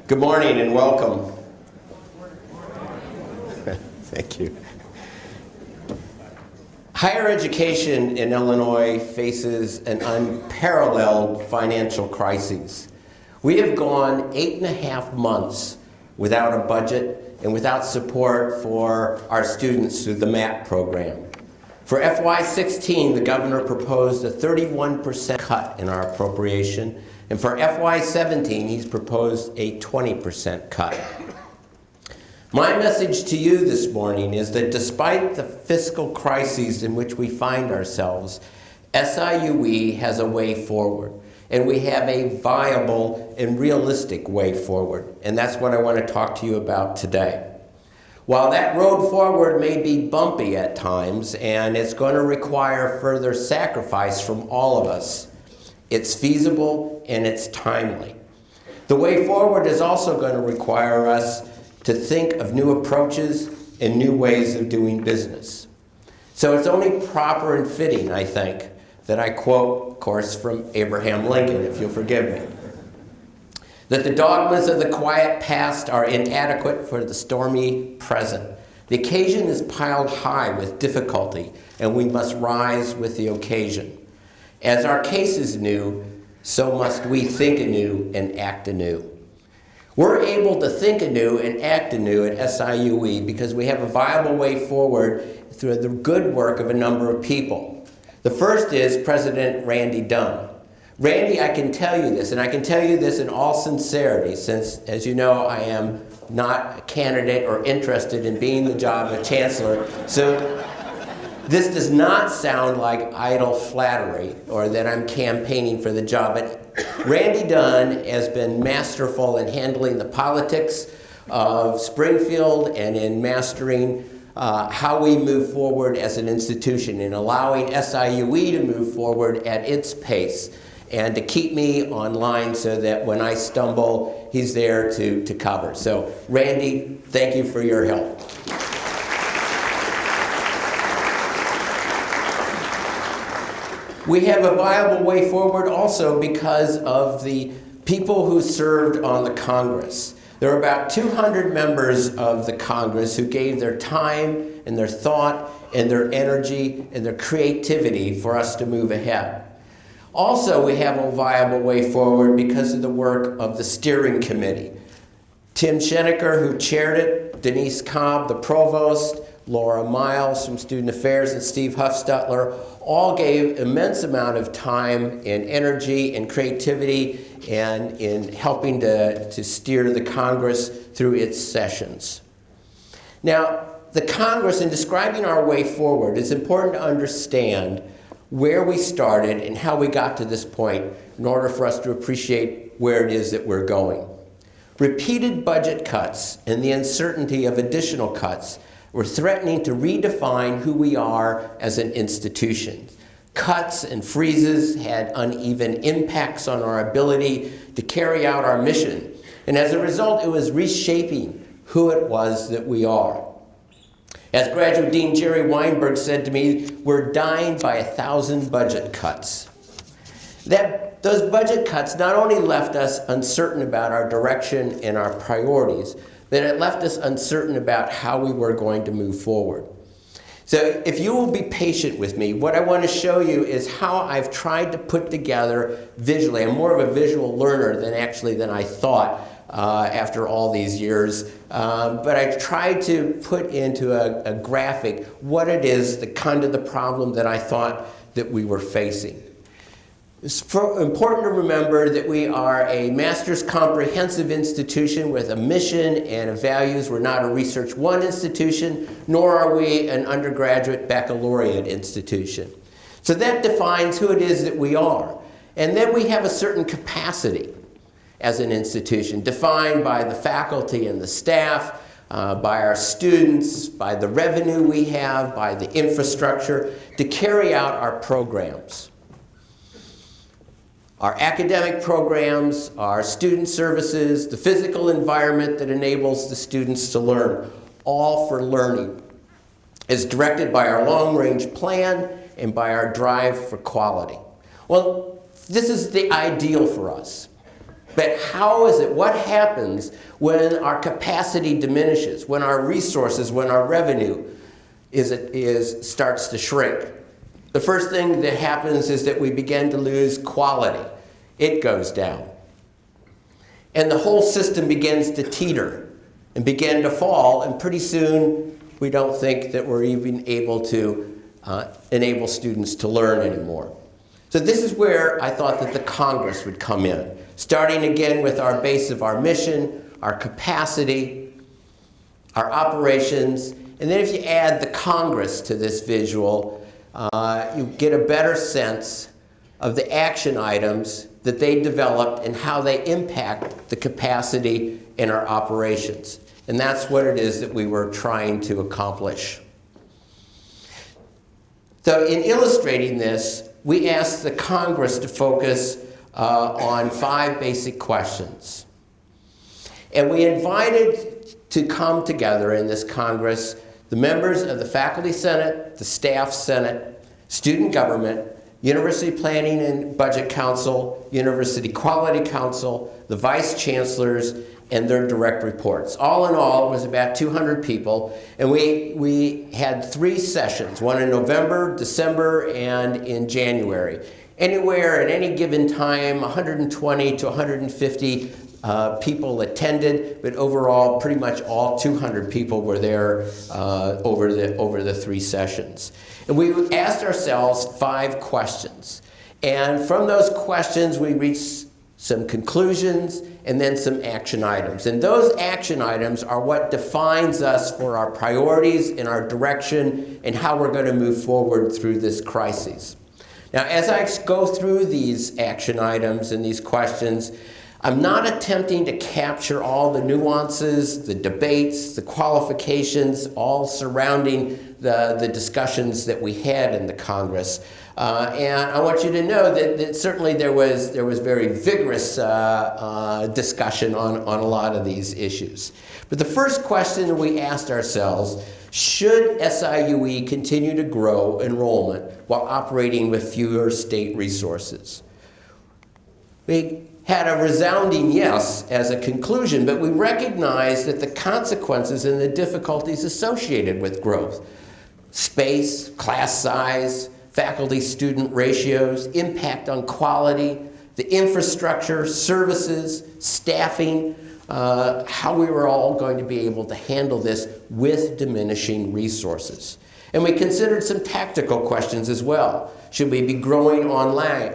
Good morning and welcome. Thank you. Higher education in Illinois faces an unparalleled financial crisis. We have gone 8.5 months without a budget and without support for our students through the MAP program. For FY16, the governor proposed a 31% cut in our appropriation, and for FY17, he's proposed a 20% cut. My message to you this morning is that despite the fiscal crises in which we find ourselves, SIUE has a way forward, and we have a viable and realistic way forward, and that's what I want to talk to you about today. While that road forward may be bumpy at times, and it's going to require further sacrifice from all of us, it's feasible and it's timely. The way forward is also going to require us to think of new approaches and new ways of doing business. So it's only proper and fitting, I think, that I quote, of course, from Abraham Lincoln, if you'll forgive me, that the dogmas of the quiet past are inadequate for the stormy present. The occasion is piled high with difficulty, and we must rise with the occasion. As our case is new, so must we think anew and act anew. We're able to think anew and act anew at SIUE because we have a viable way forward through the good work of a number of people. The first is President Randy Dunn. Randy, I can tell you this, and I can tell you this in all sincerity, since, as you know, I am not a candidate or interested in being the job of Chancellor. So this does not sound like idle flattery or that I'm campaigning for the job, but Randy Dunn has been masterful in handling the politics of Springfield and in mastering how we move forward as an institution and allowing SIUE to move forward at its pace and to keep me on line so that when I stumble, he's there to cover. So, Randy, thank you for your help. We have a viable way forward also because of the people who served on the Congress. There are about 200 members of the Congress who gave their time and their thought and their energy and their creativity for us to move ahead. Also, we have a viable way forward because of the work of the steering committee. Tim Schenecker, who chaired it, Denise Cobb, the provost, Laura Miles from Student Affairs, and Steve Huffstutler all gave immense amount of time and energy and creativity and in helping to steer the Congress through its sessions. Now, the Congress, in describing our way forward, it's important to understand where we started and how we got to this point in order for us to appreciate where it is that we're going. Repeated budget cuts and the uncertainty of additional cuts were threatening to redefine who we are as an institution. Cuts and freezes had uneven impacts on our ability to carry out our mission. And as a result, it was reshaping who it was that we are. As Graduate Dean Jerry Weinberg said to me, we're dying by 1,000 budget cuts. Those budget cuts not only left us uncertain about our direction and our priorities, but it left us uncertain about how we were going to move forward. So if you will be patient with me, what I want to show you is how I've tried to put together visually. I'm more of a visual learner than I thought after all these years. But I tried to put into a graphic what it is, the kind of the problem that I thought that we were facing. It's important to remember that we are a master's comprehensive institution with a mission and a values. We're not a Research 1 institution, nor are we an undergraduate baccalaureate institution. So that defines who it is that we are. And then we have a certain capacity as an institution, defined by the faculty and the staff, by our students, by the revenue we have, by the infrastructure, to carry out our programs. Our academic programs, our student services, the physical environment that enables the students to learn, all for learning, is directed by our long-range plan and by our drive for quality. Well, this is the ideal for us. But how is it, what happens when our capacity diminishes, when our resources, when our revenue starts to shrink? The first thing that happens is that we begin to lose quality. It goes down. And the whole system begins to teeter and begin to fall, and pretty soon we don't think that we're even able to enable students to learn anymore. So this is where I thought that the Congress would come in, starting again with our base of our mission, our capacity, our operations, and then if you add the Congress to this visual, you get a better sense of the action items that they developed and how they impact the capacity in our operations. And that's what it is that we were trying to accomplish. So in illustrating this, we asked the Congress to focus on 5 basic questions. And we invited to come together in this Congress the members of the Faculty Senate, the Staff Senate, Student Government, University Planning and Budget Council, University Quality Council, the Vice Chancellors, and their direct reports. All in all, it was about 200 people, and we had 3 sessions, one in November, December, and in January. Anywhere at any given time, 120 to 150 people attended, but overall, pretty much all 200 people were there over the 3 sessions. And we asked ourselves 5 questions. And from those questions, we reached some conclusions and then some action items. And those action items are what defines us for our priorities and our direction and how we're going to move forward through this crisis. Now, as I go through these action items and these questions, I'm not attempting to capture all the nuances, the debates, the qualifications, all surrounding the discussions that we had in the Congress. And I want you to know that certainly there was very vigorous discussion on a lot of these issues. But the first question we asked ourselves, should SIUE continue to grow enrollment while operating with fewer state resources? We had a resounding yes as a conclusion, but we recognized that the consequences and the difficulties associated with growth, space, class size, faculty-student ratios, impact on quality, the infrastructure, services, staffing, how we were all going to be able to handle this with diminishing resources. And we considered some tactical questions as well. Should we be growing online?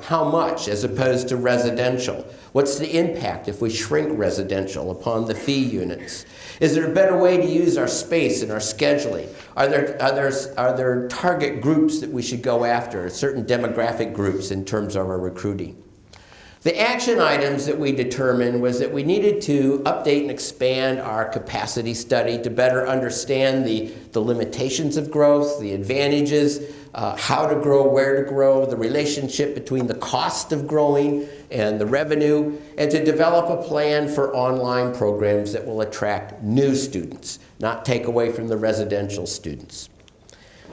How much as opposed to residential? What's the impact if we shrink residential upon the fee units? Is there a better way to use our space and our scheduling? Are there target groups that we should go after, certain demographic groups in terms of our recruiting? The action items that we determined was that we needed to update and expand our capacity study to better understand the limitations of growth, the advantages, how to grow, where to grow, the relationship between the cost of growing and the revenue, and to develop a plan for online programs that will attract new students, not take away from the residential students.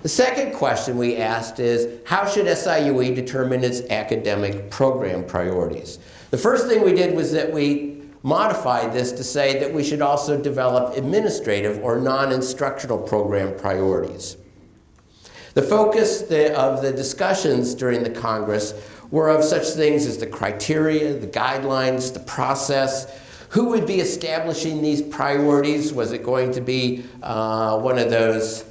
The second question we asked is, how should SIUE determine its academic program priorities? The first thing we did was that we modified this to say that we should also develop administrative or non-instructional program priorities. The focus of the discussions during the Congress were of such things as the criteria, the guidelines, the process. Who would be establishing these priorities? Was it going to be one of those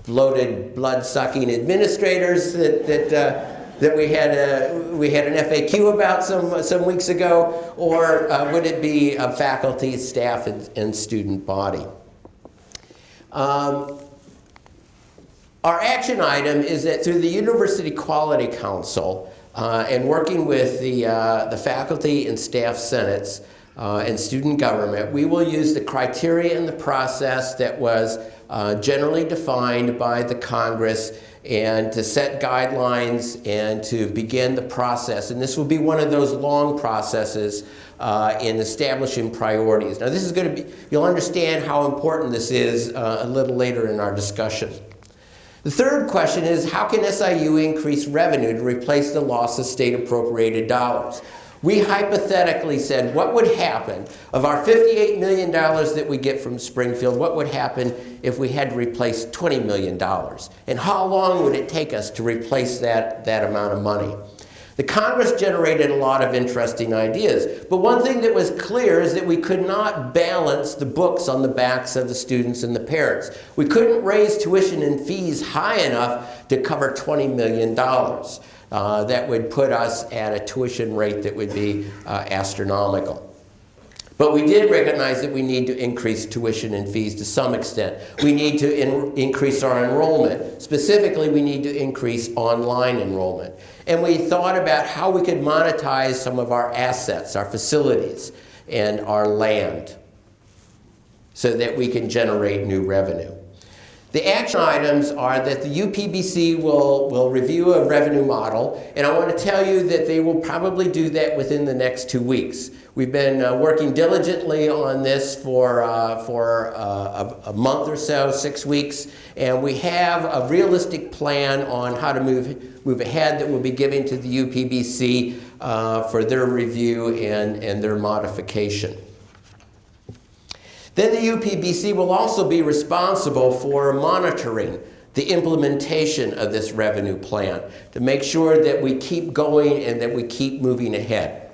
bloated, blood-sucking administrators that we had an FAQ about some weeks ago, or would it be a faculty, staff, and student body? Our action item is that through the University Quality Council and working with the faculty and staff senates and student government, we will use the criteria and the process that was generally defined by the Congress and to set guidelines and to begin the process. And this will be one of those long processes in establishing priorities. Now this is going to be, you'll understand how important this is a little later in our discussion. The third question is, how can SIU increase revenue to replace the loss of state appropriated dollars? We hypothetically said, what would happen of our $58 million that we get from Springfield, what would happen if we had to replace $20 million? And how long would it take us to replace that amount of money? The Congress generated a lot of interesting ideas, but one thing that was clear is that we could not balance the books on the backs of the students and the parents. We couldn't raise tuition and fees high enough to cover $20 million. That would put us at a tuition rate that would be astronomical. But we did recognize that we need to increase tuition and fees to some extent. We need to increase our enrollment. Specifically, we need to increase online enrollment. And we thought about how we could monetize some of our assets, our facilities, and our land so that we can generate new revenue. The action items are that the UPBC will review a revenue model, and I want to tell you that they will probably do that within the next 2 weeks. We've been working diligently on this for a month or so, 6 weeks, and we have a realistic plan on how to move ahead that we'll be giving to the UPBC for their review and their modification. Then the UPBC will also be responsible for monitoring the implementation of this revenue plan to make sure that we keep going and that we keep moving ahead.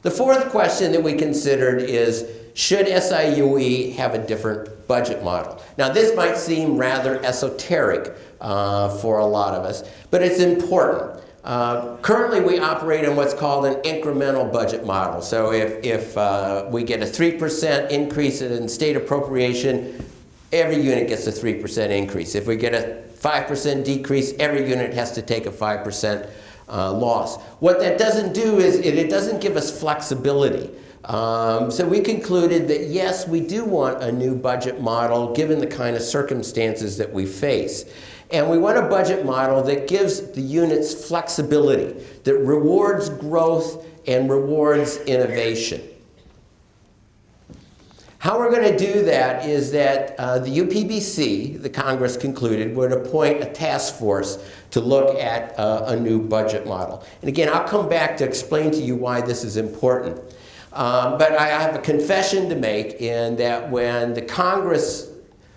The fourth question that we considered is, should SIUE have a different budget model? Now, this might seem rather esoteric for a lot of us, but it's important. Currently, we operate in what's called an incremental budget model. So if we get a 3% increase in state appropriation, every unit gets a 3% increase. If we get a 5% decrease, every unit has to take a 5% loss. What that doesn't do is it doesn't give us flexibility. So we concluded that yes, we do want a new budget model given the kind of circumstances that we face. And we want a budget model that gives the units flexibility, that rewards growth and rewards innovation. How we're going to do that is that the UPBC, the Congress concluded, would appoint a task force to look at a new budget model. And again, I'll come back to explain to you why this is important. But I have a confession to make in that when the Congress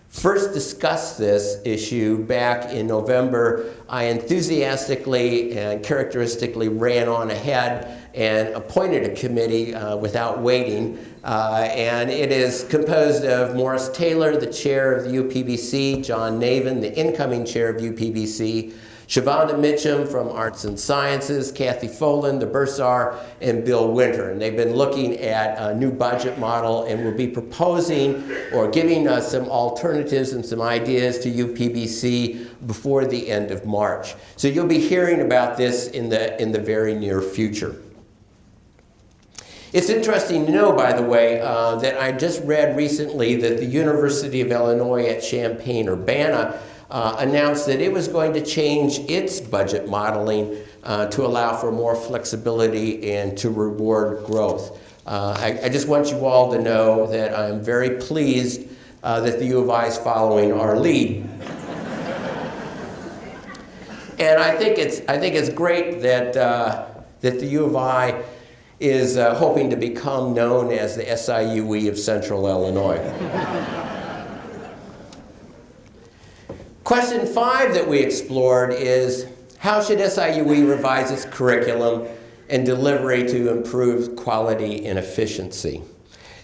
first discussed this issue back in November, I enthusiastically and characteristically ran on ahead and appointed a committee without waiting. And it is composed of Morris Taylor, the chair of the UPBC, John Navin, the incoming chair of UPBC, Shavonda Mitchum from Arts and Sciences, Kathy Folan, the bursar, and Bill Winter. And they've been looking at a new budget model and will be proposing or giving us some alternatives and some ideas to UPBC before the end of March. So you'll be hearing about this in the very near future. It's interesting to know, by the way, that I just read recently that the University of Illinois at Champaign-Urbana announced that it was going to change its budget modeling to allow for more flexibility and to reward growth. I just want you all to know that I'm very pleased that the U of I is following our lead. And I think it's great that the U of I is hoping to become known as the SIUE of Central Illinois. Question 5 that we explored is, how should SIUE revise its curriculum and delivery to improve quality and efficiency?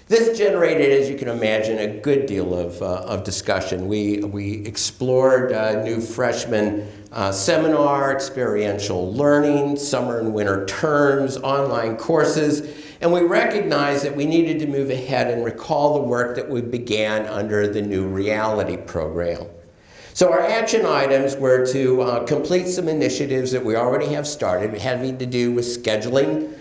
This generated, as you can imagine, a good deal of discussion. We explored new freshman seminar, experiential learning, summer and winter terms, online courses, and we recognized that we needed to move ahead and recall the work that we began under the New Reality program. So our action items were to complete some initiatives that we already have started, having to do with scheduling,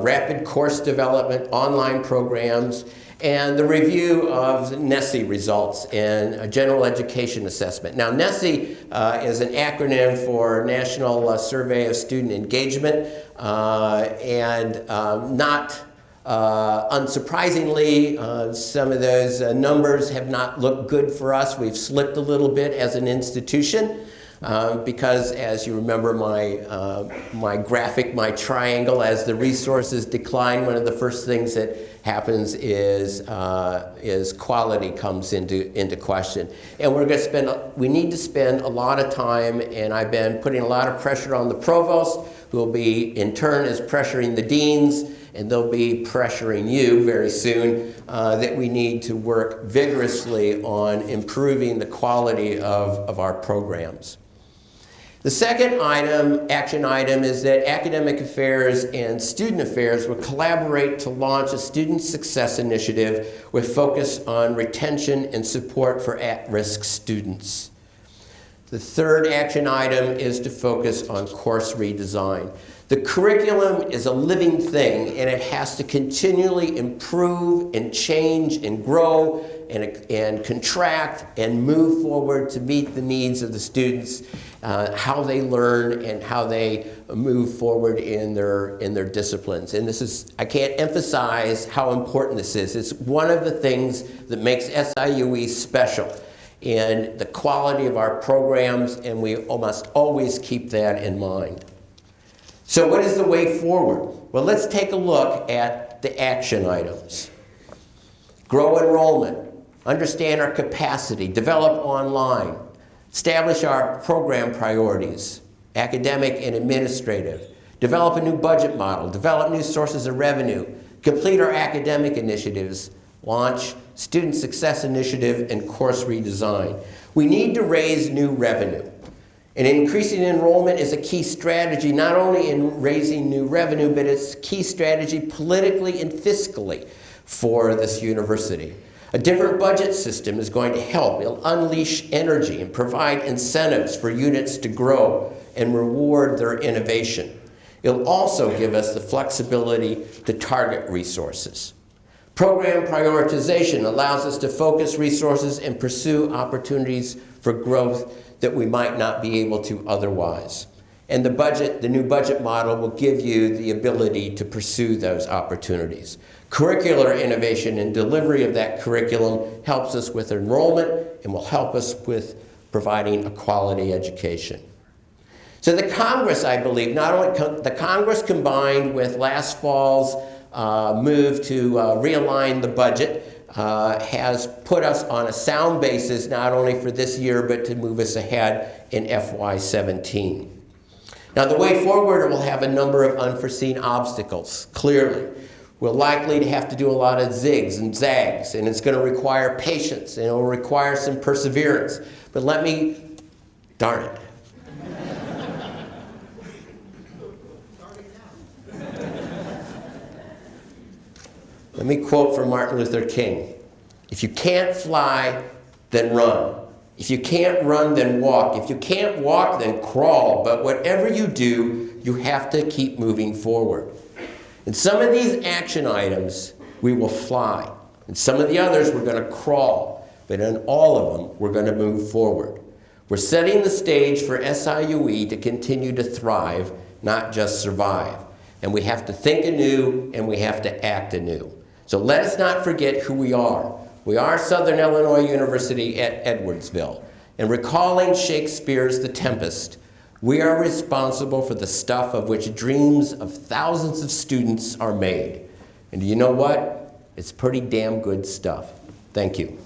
rapid course development, online programs, and the review of NESE results and a general education assessment. Now, NESE is an acronym for National Survey of Student Engagement, and not unsurprisingly, some of those numbers have not looked good for us. We've slipped a little bit as an institution. because as you remember my graphic, my triangle, as the resources decline, one of the first things that happens is quality comes into question. And we need to spend a lot of time, and I've been putting a lot of pressure on the provost, who will be, in turn, is pressuring the deans, and they'll be pressuring you very soon, that we need to work vigorously on improving the quality of our programs. The second action item, is that Academic Affairs and Student Affairs will collaborate to launch a student success initiative with focus on retention and support for at-risk students. The third action item is to focus on course redesign. The curriculum is a living thing, and it has to continually improve and change and grow and contract and move forward to meet the needs of the students, how they learn and how they move forward in their disciplines. And this is, I can't emphasize how important this is. It's one of the things that makes SIUE special, and the quality of our programs, and we must always keep that in mind. So what is the way forward? Well, let's take a look at the action items. Grow enrollment, understand our capacity, develop online, establish our program priorities, academic and administrative, develop a new budget model, develop new sources of revenue, complete our academic initiatives, launch Student Success Initiative, and course redesign. We need to raise new revenue. And increasing enrollment is a key strategy, not only in raising new revenue, but it's a key strategy politically and fiscally for this university. A different budget system is going to help. It'll unleash energy and provide incentives for units to grow and reward their innovation. It'll also give us the flexibility to target resources. Program prioritization allows us to focus resources and pursue opportunities for growth that we might not be able to otherwise. And the new budget model will give you the ability to pursue those opportunities. Curricular innovation and delivery of that curriculum helps us with enrollment and will help us with providing a quality education. So the Congress, I believe, not only the Congress combined with last fall's move to realign the budget has put us on a sound basis, not only for this year, but to move us ahead in FY17. Now, the way forward will have a number of unforeseen obstacles, clearly. We're likely to have to do a lot of zigs and zags, and it's going to require patience, and it will require some perseverance. But darn it. Let me quote from Martin Luther King. If you can't fly, then run. If you can't run, then walk. If you can't walk, then crawl. But whatever you do, you have to keep moving forward. In some of these action items, we will fly. In some of the others, we're going to crawl. But in all of them, we're going to move forward. We're setting the stage for SIUE to continue to thrive, not just survive. And we have to think anew, and we have to act anew. So let us not forget who we are. We are Southern Illinois University at Edwardsville. And recalling Shakespeare's The Tempest, we are responsible for the stuff of which dreams of thousands of students are made. And do you know what? It's pretty damn good stuff. Thank you.